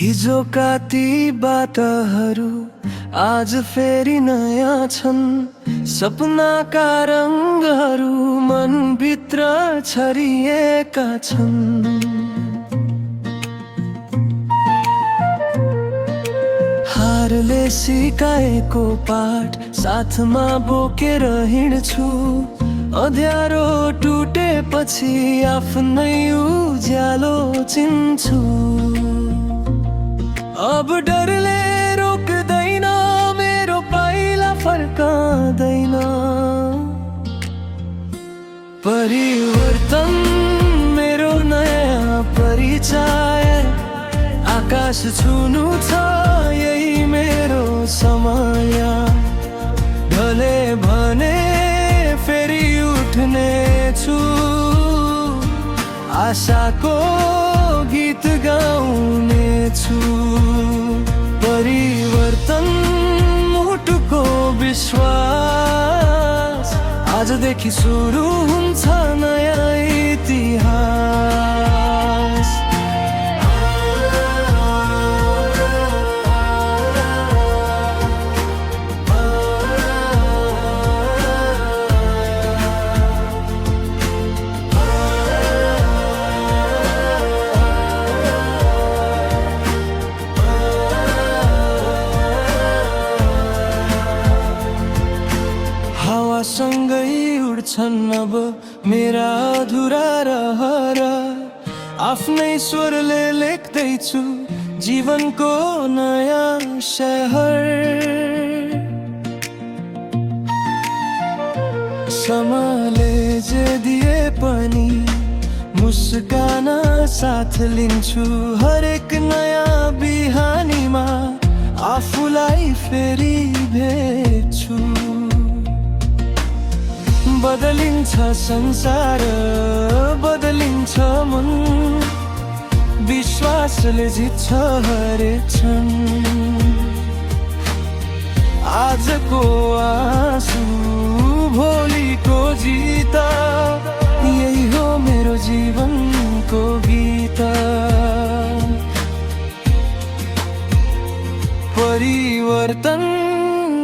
हिजोका ती बाटोहरू आज फेरि नयाँ छन्। सपनाका रङ्गहरू मनभित्र छरिएका छन्। हारले सिकाएको पाठ साथमा बोकेर हिँड्छु। अँध्यारो टुटेपछि आफ्नै उज्यालो चिन्छु। अब डरले रोक्दैन, मेरो पाइला फर्काउँदैन। परिवर्तन मेरो नयाँ परिचय। आकाश छुनु छ यही मेरो समय। ढले भने फेरि उठ्ने छु। आशाको गीत गाउने छु। परिवर्तन मुटुको विश्वास। आजदेखि सुरु हुन्छ नयाँ इतिहास। सँगै उड्छन् अब मेरा अधुरा रहर। आफ्नै स्वरले लेख्दैछु जीवनको नयाँ शहर। समयले जे दिए पनि मुस्कान साथ लिन्छु। हरेक नयाँ बिहानीमा आफूलाई फेरि भेट्छु। बदलिन्छ संसार, बदलिन्छ मन। विश्वासले जित्छ हरेक क्षण। आजको आँसु भोलिको जित। यही हो मेरो जीवनको गीत। परिवर्तन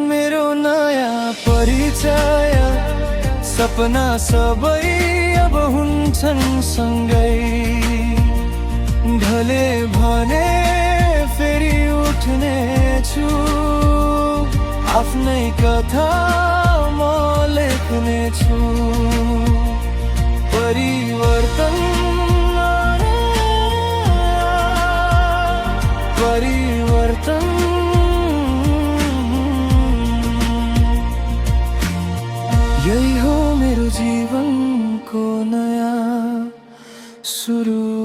मेरो नयाँ परिचय। सपना सबै अब हुन्छन् सँगै। ढले भने फेरि उठ्ने छु। आफ्नै कथा म लेख्ने छु। परिवर्तन परिवर्तन यही हो मेरो जीवनको नयाँ सुरु।